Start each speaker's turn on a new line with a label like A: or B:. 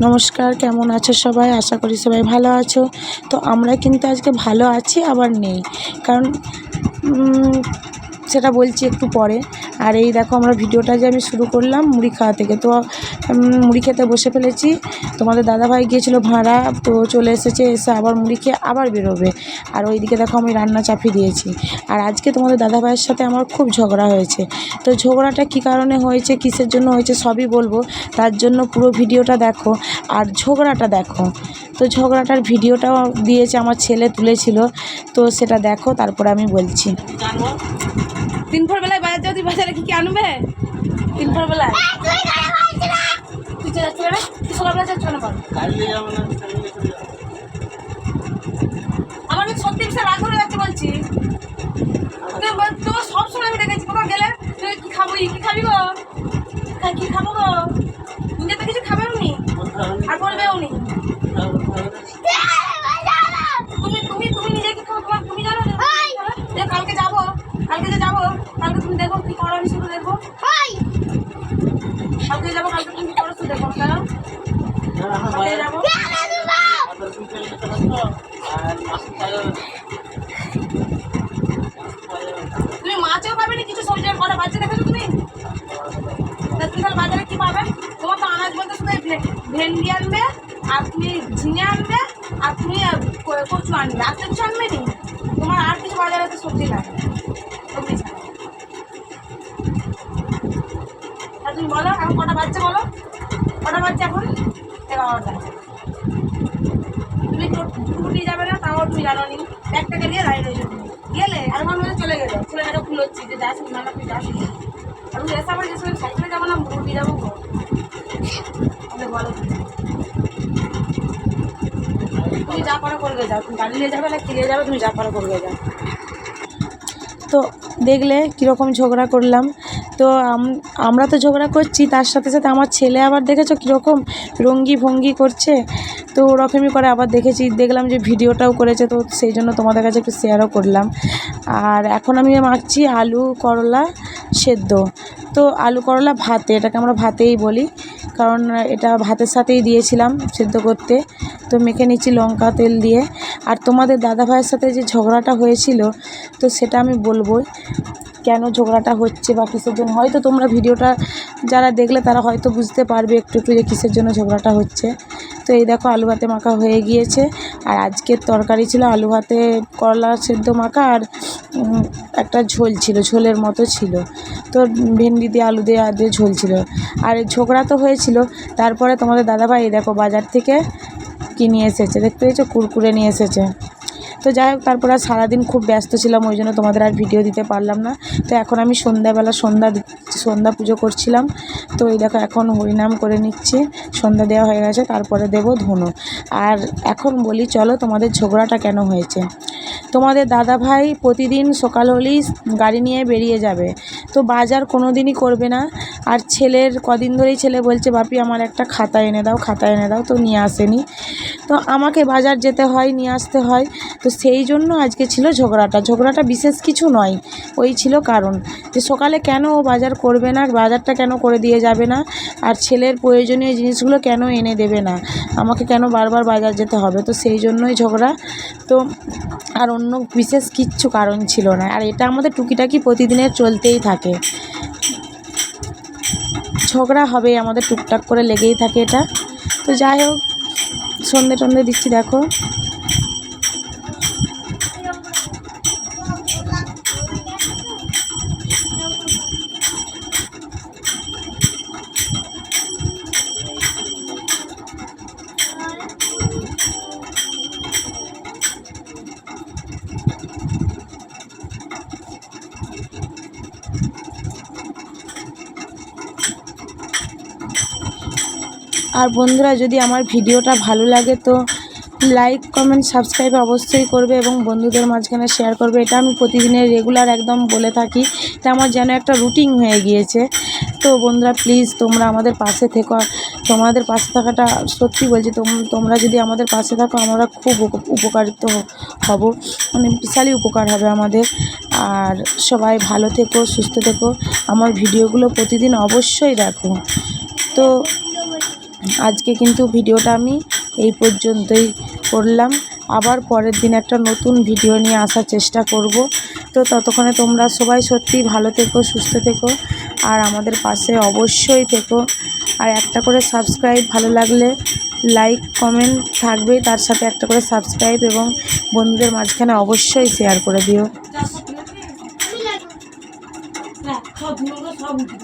A: নমস্কার, কেমন আছো সবাই? আশা করি সবাই ভালো আছো। তো আমরা কিন্তু আজকে ভালো আছি আবার নেই, কারণ সেটা বলছি একটু পরে। আর এই দেখো আমরা ভিডিওটা যে আমি শুরু করলাম মুড়ি খাওয়া থেকে। তো মুড়ি খেতে বসে ফেলেছি। তোমাদের দাদাভাই গিয়েছিল ভাড়া, তো চলে এসেছে, এসে আবার মুড়ি খেয়ে আবার বেরোবে। আর ওইদিকে দেখো আমি রান্না চাপিয়ে দিয়েছি। আর আজকে তোমাদের দাদাভাইয়ের সাথে আমার খুব ঝগড়া হয়েছে। তো ঝগড়াটা কী কারণে হয়েছে, কিসের জন্য হয়েছে সবই বলবো। তার জন্য পুরো ভিডিওটা দেখো আর ঝগড়াটা দেখো। তো ঝগড়াটার ভিডিওটাও দিয়েছে, আমার ছেলে তুলেছিল, তো সেটা দেখো, তারপরে আমি বলছি।
B: তিন ভোর বেলায় বাজার যাও, তুই বাজারে কি আনবে? তিন ভোর বেলায় তুই যাচ্ছ না, তুই সকালবেলা যাচ্ছ না? আমার কিন্তু সত্যি বিশাল রাগ ধরে যাচ্ছে বলছি। তোমার সবসময় আমি দেখেছি কোথাও গেলে তুই কি খাবো, কি খাবি গো, কি খাবো গো, নিজে তো কিছু খাবেও নি আর বলবেও নি। তুমি তুমি তুমি নিজে কি খাবো তোমার তুমি জানো? কালকে যাবো, কালকে যে যাবো, কালকে তুমি দেখো কি করো, আমি শুধু দেখবো। কালকে যাবো, কালকে তুমি কি করো শুধু দেখো। কেন যাবো? তুমি মাছেও পাবে না, কিছু সবজি কটা বাচ্চা দেখেছো তুমি? তুমি তাহলে বাজারে কি পাবে? তোমার তো আনাজ বলতে শুধু ভেন্ডি আনবে, আর তুমি ঝিঙে আনবে, আর তুমি কচু আনবে, আর কিছু আনবে নি। তোমার আর কিছু বাজারে তো সবজি লাগে, সবজি ছাড়া। আর তুমি বলো এখন কটা বাচ্চা, বলো কটা বাচ্চা এখন? 11টা। তুমি ছুটি যাবে না, তাও তুমি জানো নি। ব্যাগটাকে দিয়ে দাঁড়িয়ে রয়েছে, গেলে আর আমার মধ্যে চলে গেলে ছেলেটাকে ভুল হচ্ছে যে যাস না, তুই যাস না। আর তুমি এসে আবার যে সাইকেলে যাবো না মুরগি যাবো গো, বলো তুমি যা পারো করবে যাও, তুমি গাড়ি নিয়ে যাবে না কি নিয়ে যাবে, তুমি যা পারো করবে যাও।
A: তো দেখলে কীরকম ঝগড়া করলাম। তো আমরা তো ঝগড়া করছি, তার সাথে সাথে আমার ছেলে আবার দেখেছো কীরকম রঙ্গি ভঙ্গি করছে। তো ওরকমই করে আবার দেখলাম যে ভিডিওটাও করেছে, তো সেই জন্য তোমাদের কাছে একটু শেয়ারও করলাম। আর এখন আমি মাখছি আলু করলা সেদ্ধ। তো আলু করলা ভাতে, এটাকে আমরা ভাতেই বলি, কারণ এটা ভাতের সাথেই দিয়েছিলাম সেদ্ধ করতে। তো মেখে নিচ্ছি লঙ্কা তেল দিয়ে। আর তোমাদের দাদাভাইয়ের সাথে যে ঝগড়াটা হয়েছিল, তো সেটা আমি বলবো কেন ঝগড়াটা হচ্ছে বা কিসের জন্য। হয়তো তোমরা ভিডিওটা যারা দেখলে তারা হয়তো বুঝতে পারবে একটু একটু যে কিসের জন্য ঝগড়াটা হচ্ছে। তো এই দেখো আলু ভাতে মাখা হয়ে গিয়েছে। আর আজকের তরকারি ছিল আলু ভাতে করলা সেদ্ধ মাখা, আর একটা ঝোল ছিল, ঝোলের মতো ছিল। তো ভেন্ডি দিয়ে আলু দিয়ে ঝোল ছিল। আর ঝগড়া তো হয়েছিল, তারপরে তোমাদের দাদাভাই এই দেখো বাজার থেকে কি নিয়ে এসেছে, দেখতে পেয়েছো, কুরকুরে নিয়ে এসেছে। তো যাই হোক, তারপর আর সারাদিন খুব ব্যস্ত ছিলাম, ওই জন্য তোমাদের আর ভিডিও দিতে পারলাম না। তো এখন আমি সন্ধ্যাবেলা সন্ধ্যা পুজো করছিলাম। তো এই দেখো এখন হরিনাম করে নিচ্ছি, সন্ধ্যা দেওয়া হয়ে গেছে, তারপরে দেবো ধুনো। আর এখন বলি চলো তোমাদের ঝগড়াটা কেন হয়েছে। তোমাদের দাদাভাই প্রতিদিন সকাল হলেই গাড়ি নিয়ে বেরিয়ে যাবে, তো বাজার কোনো দিনই করবে না। আর ছেলের কদিন ধরেই ছেলে বলছে বাপি আমার একটা খাতা এনে দাও, খাতা এনে দাও, তো নিয়ে আসেনি। তো আমাকে বাজার যেতে হয়, নিয়ে আসতে হয়। তো সেই জন্য আজকে ছিল ঝগড়াটা বিশেষ কিছু নয়, ওই ছিল কারণ যে সকালে কেন ও বাজার করবে না, বাজারটা কেন করে দিয়ে যাবে না, আর ছেলের প্রয়োজনীয় জিনিসগুলো কেন এনে দেবে না, আমাকে কেন বারবার বাজার যেতে হবে। তো সেই জন্যই ঝগড়া। তো আর অন্য বিশেষ কিচ্ছু কারণ ছিল না। আর এটা আমাদের টুকিটাকি প্রতিদিনের চলতেই থাকে, ঝগড়া হবে আমাদের টুকটাক করে লেগেই থাকে এটা। তো যাই হোক, সন্ধে টন্ধে দিচ্ছি দেখো। আর বন্ধুরা যদি আমার ভিডিওটা ভালো লাগে তো লাইক কমেন্ট সাবস্ক্রাইব অবশ্যই করবে এবং বন্ধুদের মাঝখানে শেয়ার করবে। এটা আমি প্রতিদিনের রেগুলার একদম বলে থাকি, এটা আমার যেন একটা রুটিন হয়ে গিয়েছে। তো বন্ধুরা প্লিজ তোমরা আমাদের পাশে থেকো, তোমাদের পাশে থাকাটা সত্যি বলছি, তোমরা যদি আমাদের পাশে থাকো আমরা খুব উপকারিত হব, মানে বিশালই উপকার হবে আমাদের। আর সবাই ভালো থেকো, সুস্থ থেকো, আমার ভিডিওগুলো প্রতিদিন অবশ্যই দেখো। তো আজকে কিন্তু ভিডিওটা আমি এই পর্যন্তই করলাম। আবার পরের দিন একটা নতুন ভিডিও নিয়ে আসার চেষ্টা করব। তো ততক্ষণে তোমরা সবাই সত্যিই ভালো থেকো, সুস্থ থেকো, আর আমাদের পাশে অবশ্যই থেকো। আর একটা করে সাবস্ক্রাইব, ভালো লাগলে লাইক কমেন্ট থাকবেই, তার সাথে একটা করে সাবস্ক্রাইব এবং বন্ধুদের মাঝখানে অবশ্যই শেয়ার করে দিও।
B: সব ধুলো সব উঠে